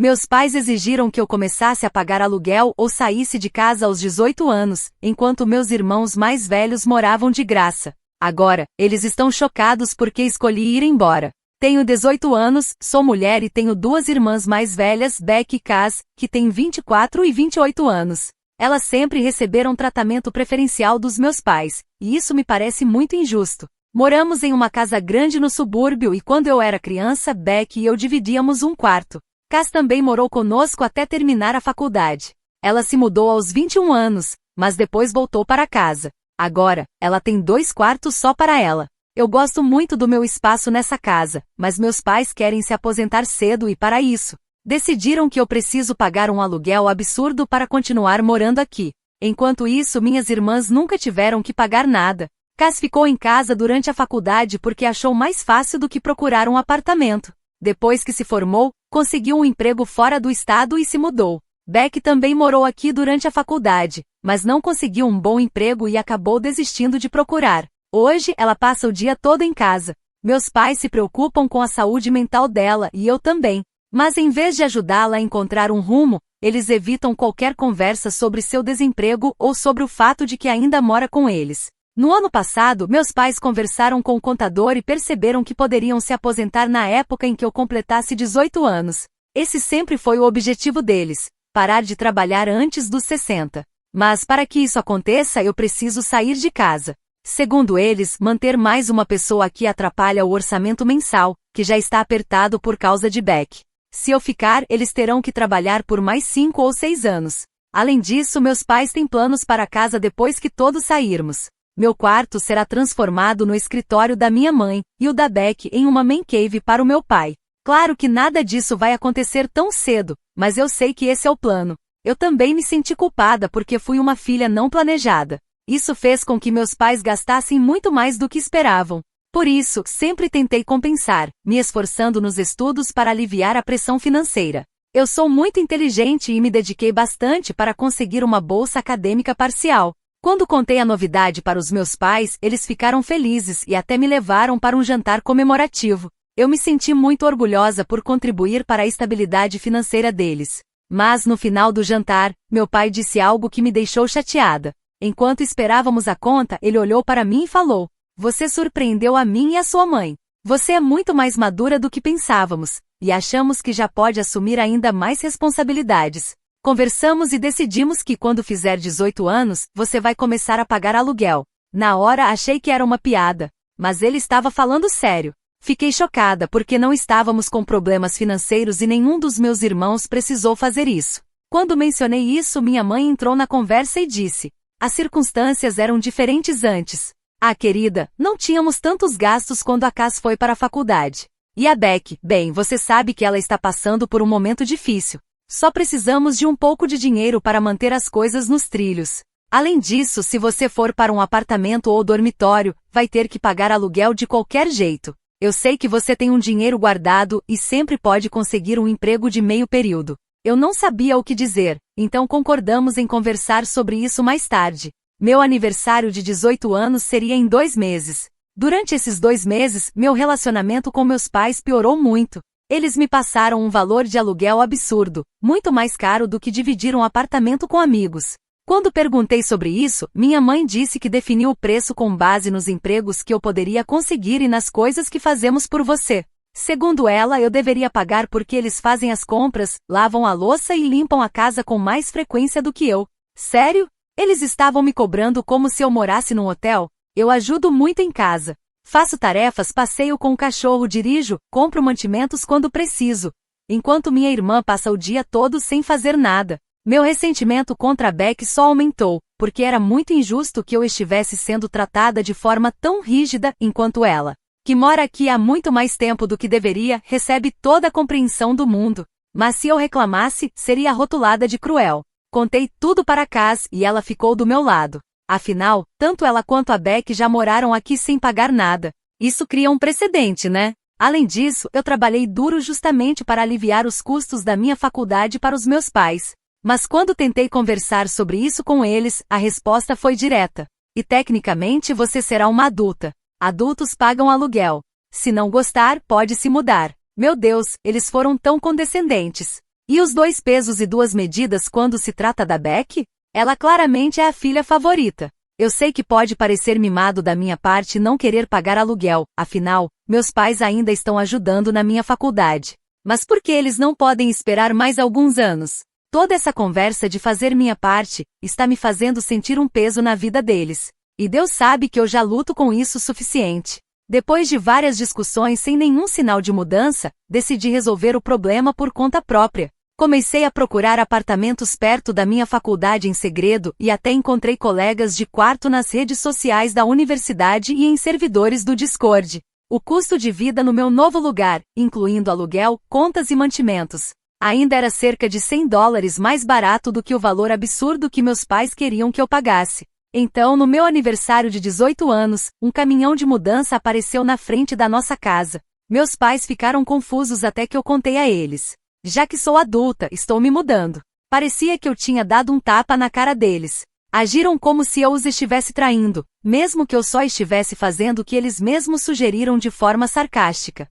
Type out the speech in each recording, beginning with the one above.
Meus pais exigiram que eu começasse a pagar aluguel ou saísse de casa aos 18 anos, enquanto meus irmãos mais velhos moravam de graça. Agora, eles estão chocados porque escolhi ir embora. Tenho 18 anos, sou mulher e tenho duas irmãs mais velhas, Beck e Kaz, que têm 24 e 28 anos. Elas sempre receberam tratamento preferencial dos meus pais, e isso me parece muito injusto. Moramos em uma casa grande no subúrbio e quando eu era criança, Beck e eu dividíamos um quarto. Kaz também morou conosco até terminar a faculdade. Ela se mudou aos 21 anos, mas depois voltou para casa. Agora, ela tem 2 quartos só para ela. Eu gosto muito do meu espaço nessa casa, mas meus pais querem se aposentar cedo e para isso, decidiram que eu preciso pagar um aluguel absurdo para continuar morando aqui. Enquanto isso, minhas irmãs nunca tiveram que pagar nada. Kaz ficou em casa durante a faculdade porque achou mais fácil do que procurar um apartamento. Depois que se formou, conseguiu um emprego fora do estado e se mudou. Beck também morou aqui durante a faculdade, mas não conseguiu um bom emprego e acabou desistindo de procurar. Hoje, ela passa o dia todo em casa. Meus pais se preocupam com a saúde mental dela e eu também. Mas em vez de ajudá-la a encontrar um rumo, eles evitam qualquer conversa sobre seu desemprego ou sobre o fato de que ainda mora com eles. No ano passado, meus pais conversaram com o contador e perceberam que poderiam se aposentar na época em que eu completasse 18 anos. Esse sempre foi o objetivo deles, parar de trabalhar antes dos 60. Mas para que isso aconteça, eu preciso sair de casa. Segundo eles, manter mais uma pessoa aqui atrapalha o orçamento mensal, que já está apertado por causa de Beck. Se eu ficar, eles terão que trabalhar por mais 5 ou 6 anos. Além disso, meus pais têm planos para a casa depois que todos sairmos. Meu quarto será transformado no escritório da minha mãe, e o da Beck em uma man cave para o meu pai. Claro que nada disso vai acontecer tão cedo, mas eu sei que esse é o plano. Eu também me senti culpada porque fui uma filha não planejada. Isso fez com que meus pais gastassem muito mais do que esperavam. Por isso, sempre tentei compensar, me esforçando nos estudos para aliviar a pressão financeira. Eu sou muito inteligente e me dediquei bastante para conseguir uma bolsa acadêmica parcial. Quando contei a novidade para os meus pais, eles ficaram felizes e até me levaram para um jantar comemorativo. Eu me senti muito orgulhosa por contribuir para a estabilidade financeira deles. Mas no final do jantar, meu pai disse algo que me deixou chateada. Enquanto esperávamos a conta, ele olhou para mim e falou: "Você surpreendeu a mim e a sua mãe. Você é muito mais madura do que pensávamos, e achamos que já pode assumir ainda mais responsabilidades. Conversamos e decidimos que quando fizer 18 anos, você vai começar a pagar aluguel." Na hora achei que era uma piada, mas ele estava falando sério. Fiquei chocada porque não estávamos com problemas financeiros e nenhum dos meus irmãos precisou fazer isso. Quando mencionei isso, minha mãe entrou na conversa e disse: "As circunstâncias eram diferentes antes. Ah, querida, não tínhamos tantos gastos quando a Kaz foi para a faculdade. E a Beck, bem, você sabe que ela está passando por um momento difícil. Só precisamos de um pouco de dinheiro para manter as coisas nos trilhos. Além disso, se você for para um apartamento ou dormitório, vai ter que pagar aluguel de qualquer jeito. Eu sei que você tem um dinheiro guardado e sempre pode conseguir um emprego de meio período." Eu não sabia o que dizer, então concordamos em conversar sobre isso mais tarde. Meu aniversário de 18 anos seria em 2 meses. Durante esses 2 meses, meu relacionamento com meus pais piorou muito. Eles me passaram um valor de aluguel absurdo, muito mais caro do que dividir um apartamento com amigos. Quando perguntei sobre isso, minha mãe disse que definiu o preço com base nos empregos que eu poderia conseguir e nas coisas que fazemos por você. Segundo ela, eu deveria pagar porque eles fazem as compras, lavam a louça e limpam a casa com mais frequência do que eu. Sério? Eles estavam me cobrando como se eu morasse num hotel? Eu ajudo muito em casa. Faço tarefas, passeio com o cachorro, dirijo, compro mantimentos quando preciso. Enquanto minha irmã passa o dia todo sem fazer nada. Meu ressentimento contra a Beck só aumentou, porque era muito injusto que eu estivesse sendo tratada de forma tão rígida enquanto ela, que mora aqui há muito mais tempo do que deveria, recebe toda a compreensão do mundo. Mas se eu reclamasse, seria rotulada de cruel. Contei tudo para Kaz e ela ficou do meu lado. Afinal, tanto ela quanto a Beck já moraram aqui sem pagar nada. Isso cria um precedente, né? Além disso, eu trabalhei duro justamente para aliviar os custos da minha faculdade para os meus pais. Mas quando tentei conversar sobre isso com eles, a resposta foi direta. E tecnicamente você será uma adulta. Adultos pagam aluguel. Se não gostar, pode se mudar. Meu Deus, eles foram tão condescendentes. E os 2 pesos e 2 medidas quando se trata da Beck? Ela claramente é a filha favorita. Eu sei que pode parecer mimado da minha parte não querer pagar aluguel, afinal, meus pais ainda estão ajudando na minha faculdade. Mas por que eles não podem esperar mais alguns anos? Toda essa conversa de fazer minha parte está me fazendo sentir um peso na vida deles. E Deus sabe que eu já luto com isso o suficiente. Depois de várias discussões sem nenhum sinal de mudança, decidi resolver o problema por conta própria. Comecei a procurar apartamentos perto da minha faculdade em segredo e até encontrei colegas de quarto nas redes sociais da universidade e em servidores do Discord. O custo de vida no meu novo lugar, incluindo aluguel, contas e mantimentos, ainda era cerca de $100 mais barato do que o valor absurdo que meus pais queriam que eu pagasse. Então, no meu aniversário de 18 anos, um caminhão de mudança apareceu na frente da nossa casa. Meus pais ficaram confusos até que eu contei a eles. Já que sou adulta, estou me mudando. Parecia que eu tinha dado um tapa na cara deles. Agiram como se eu os estivesse traindo, mesmo que eu só estivesse fazendo o que eles mesmos sugeriram de forma sarcástica.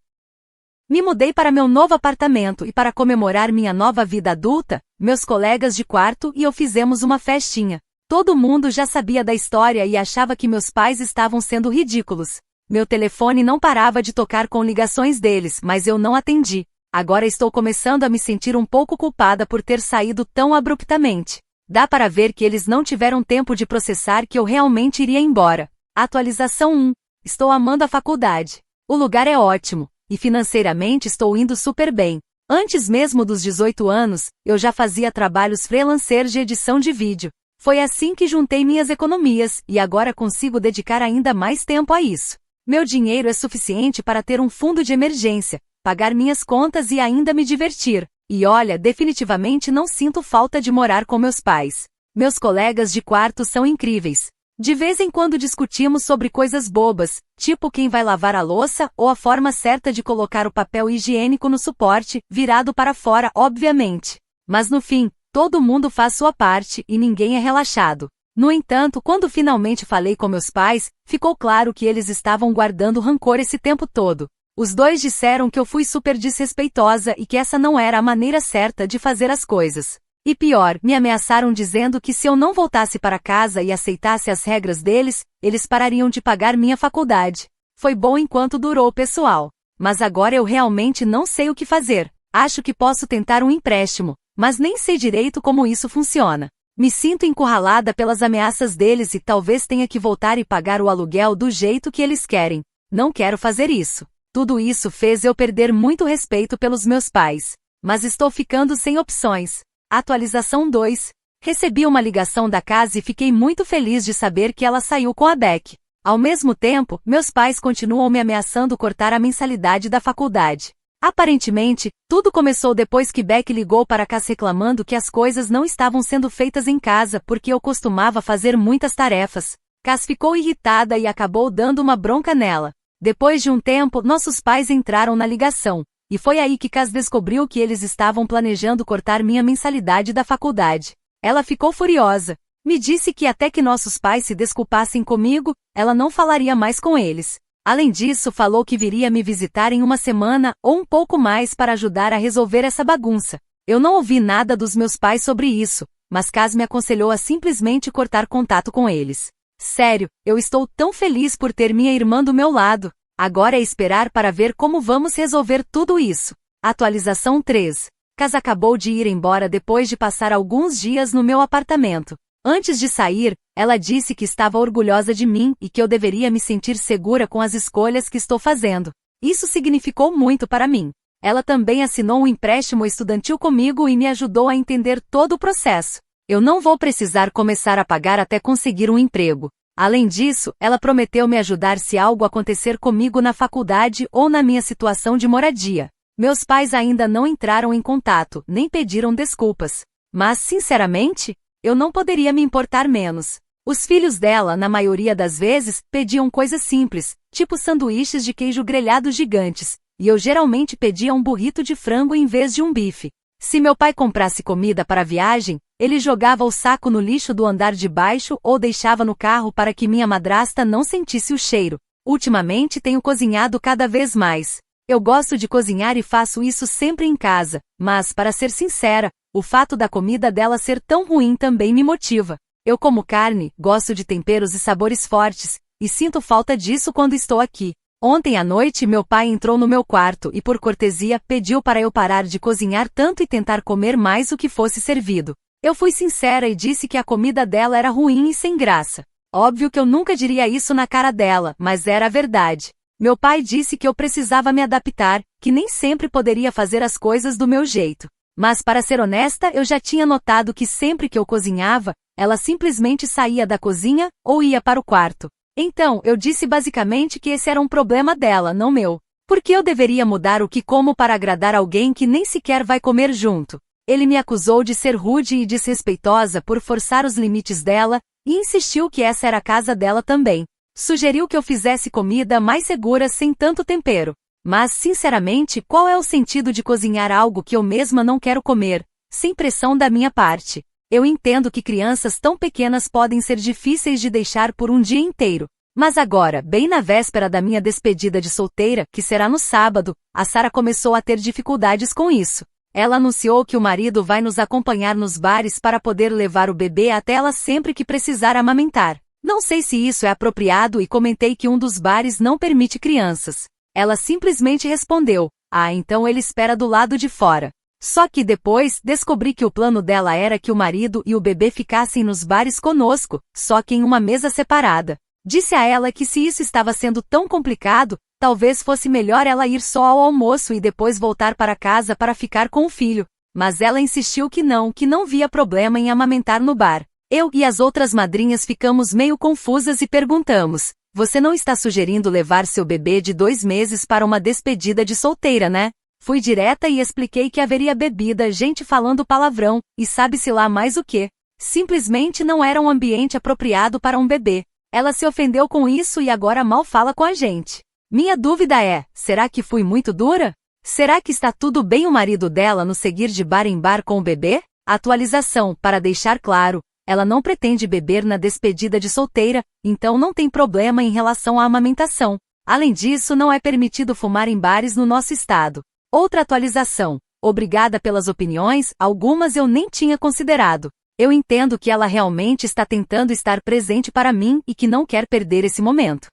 Me mudei para meu novo apartamento e para comemorar minha nova vida adulta, meus colegas de quarto e eu fizemos uma festinha. Todo mundo já sabia da história e achava que meus pais estavam sendo ridículos. Meu telefone não parava de tocar com ligações deles, mas eu não atendi. Agora estou começando a me sentir um pouco culpada por ter saído tão abruptamente. Dá para ver que eles não tiveram tempo de processar que eu realmente iria embora. Atualização 1. Estou amando a faculdade. O lugar é ótimo, e financeiramente estou indo super bem. Antes mesmo dos 18 anos, eu já fazia trabalhos freelancer de edição de vídeo. Foi assim que juntei minhas economias, e agora consigo dedicar ainda mais tempo a isso. Meu dinheiro é suficiente para ter um fundo de emergência, pagar minhas contas e ainda me divertir. E olha, definitivamente não sinto falta de morar com meus pais. Meus colegas de quarto são incríveis. De vez em quando discutimos sobre coisas bobas, tipo quem vai lavar a louça ou a forma certa de colocar o papel higiênico no suporte, virado para fora, obviamente. Mas no fim, todo mundo faz sua parte e ninguém é relaxado. No entanto, quando finalmente falei com meus pais, ficou claro que eles estavam guardando rancor esse tempo todo. Os 2 disseram que eu fui super desrespeitosa e que essa não era a maneira certa de fazer as coisas. E pior, me ameaçaram dizendo que se eu não voltasse para casa e aceitasse as regras deles, eles parariam de pagar minha faculdade. Foi bom enquanto durou, pessoal. Mas agora eu realmente não sei o que fazer. Acho que posso tentar um empréstimo, mas nem sei direito como isso funciona. Me sinto encurralada pelas ameaças deles e talvez tenha que voltar e pagar o aluguel do jeito que eles querem. Não quero fazer isso. Tudo isso fez eu perder muito respeito pelos meus pais. Mas estou ficando sem opções. Atualização 2. Recebi uma ligação da casa e fiquei muito feliz de saber que ela saiu com a Beck. Ao mesmo tempo, meus pais continuam me ameaçando cortar a mensalidade da faculdade. Aparentemente, tudo começou depois que Beck ligou para casa reclamando que as coisas não estavam sendo feitas em casa porque eu costumava fazer muitas tarefas. Cas ficou irritada e acabou dando uma bronca nela. Depois de um tempo, nossos pais entraram na ligação, e foi aí que Cas descobriu que eles estavam planejando cortar minha mensalidade da faculdade. Ela ficou furiosa. Me disse que até que nossos pais se desculpassem comigo, ela não falaria mais com eles. Além disso, falou que viria me visitar em uma semana ou um pouco mais para ajudar a resolver essa bagunça. Eu não ouvi nada dos meus pais sobre isso, mas Cas me aconselhou a simplesmente cortar contato com eles. Sério, eu estou tão feliz por ter minha irmã do meu lado. Agora é esperar para ver como vamos resolver tudo isso. Atualização 3. Cas acabou de ir embora depois de passar alguns dias no meu apartamento. Antes de sair, ela disse que estava orgulhosa de mim e que eu deveria me sentir segura com as escolhas que estou fazendo. Isso significou muito para mim. Ela também assinou um empréstimo estudantil comigo e me ajudou a entender todo o processo. Eu não vou precisar começar a pagar até conseguir um emprego. Além disso, ela prometeu me ajudar se algo acontecer comigo na faculdade ou na minha situação de moradia. Meus pais ainda não entraram em contato, nem pediram desculpas. Mas, sinceramente, eu não poderia me importar menos. Os filhos dela, na maioria das vezes, pediam coisas simples, tipo sanduíches de queijo grelhado gigantes, e eu geralmente pedia um burrito de frango em vez de um bife. Se meu pai comprasse comida para a viagem, ele jogava o saco no lixo do andar de baixo ou deixava no carro para que minha madrasta não sentisse o cheiro. Ultimamente tenho cozinhado cada vez mais. Eu gosto de cozinhar e faço isso sempre em casa, mas, para ser sincera, o fato da comida dela ser tão ruim também me motiva. Eu como carne, gosto de temperos e sabores fortes, e sinto falta disso quando estou aqui. Ontem à noite meu pai entrou no meu quarto e por cortesia pediu para eu parar de cozinhar tanto e tentar comer mais o que fosse servido. Eu fui sincera e disse que a comida dela era ruim e sem graça. Óbvio que eu nunca diria isso na cara dela, mas era a verdade. Meu pai disse que eu precisava me adaptar, que nem sempre poderia fazer as coisas do meu jeito. Mas para ser honesta, eu já tinha notado que sempre que eu cozinhava, ela simplesmente saía da cozinha ou ia para o quarto. Então, eu disse basicamente que esse era um problema dela, não meu. Por que eu deveria mudar o que como para agradar alguém que nem sequer vai comer junto? Ele me acusou de ser rude e desrespeitosa por forçar os limites dela, e insistiu que essa era a casa dela também. Sugeriu que eu fizesse comida mais segura sem tanto tempero. Mas, sinceramente, qual é o sentido de cozinhar algo que eu mesma não quero comer, sem pressão da minha parte? Eu entendo que crianças tão pequenas podem ser difíceis de deixar por um dia inteiro. Mas agora, bem na véspera da minha despedida de solteira, que será no sábado, a Sara começou a ter dificuldades com isso. Ela anunciou que o marido vai nos acompanhar nos bares para poder levar o bebê até ela sempre que precisar amamentar. Não sei se isso é apropriado e comentei que um dos bares não permite crianças. Ela simplesmente respondeu, então ele espera do lado de fora. Só que depois, descobri que o plano dela era que o marido e o bebê ficassem nos bares conosco, só que em uma mesa separada. Disse a ela que se isso estava sendo tão complicado, talvez fosse melhor ela ir só ao almoço e depois voltar para casa para ficar com o filho. Mas ela insistiu que não via problema em amamentar no bar. Eu e as outras madrinhas ficamos meio confusas e perguntamos, você não está sugerindo levar seu bebê de 2 meses para uma despedida de solteira, né? Fui direta e expliquei que haveria bebida, gente falando palavrão, e sabe-se lá mais o quê. Simplesmente não era um ambiente apropriado para um bebê. Ela se ofendeu com isso e agora mal fala com a gente. Minha dúvida é, será que fui muito dura? Será que está tudo bem o marido dela nos seguir de bar em bar com o bebê? Atualização, para deixar claro, ela não pretende beber na despedida de solteira, então não tem problema em relação à amamentação. Além disso, não é permitido fumar em bares no nosso estado. Outra atualização. Obrigada pelas opiniões, algumas eu nem tinha considerado. Eu entendo que ela realmente está tentando estar presente para mim e que não quer perder esse momento.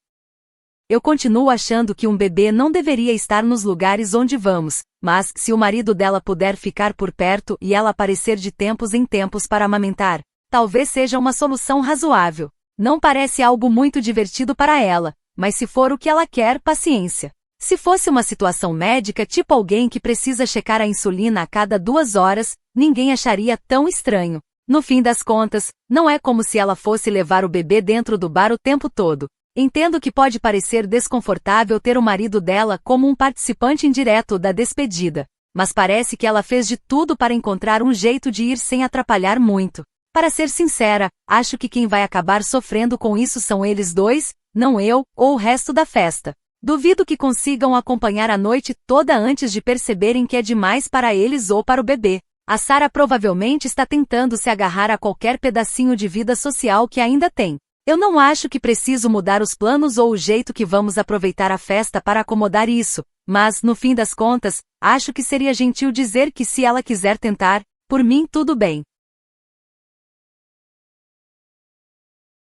Eu continuo achando que um bebê não deveria estar nos lugares onde vamos, mas, se o marido dela puder ficar por perto e ela aparecer de tempos em tempos para amamentar, talvez seja uma solução razoável. Não parece algo muito divertido para ela, mas se for o que ela quer, paciência. Se fosse uma situação médica, tipo alguém que precisa checar a insulina a cada 2 horas, ninguém acharia tão estranho. No fim das contas, não é como se ela fosse levar o bebê dentro do bar o tempo todo. Entendo que pode parecer desconfortável ter o marido dela como um participante indireto da despedida, mas parece que ela fez de tudo para encontrar um jeito de ir sem atrapalhar muito. Para ser sincera, acho que quem vai acabar sofrendo com isso são eles dois, não eu, ou o resto da festa. Duvido que consigam acompanhar a noite toda antes de perceberem que é demais para eles ou para o bebê. A Sara provavelmente está tentando se agarrar a qualquer pedacinho de vida social que ainda tem. Eu não acho que preciso mudar os planos ou o jeito que vamos aproveitar a festa para acomodar isso, mas, no fim das contas, acho que seria gentil dizer que se ela quiser tentar, por mim tudo bem.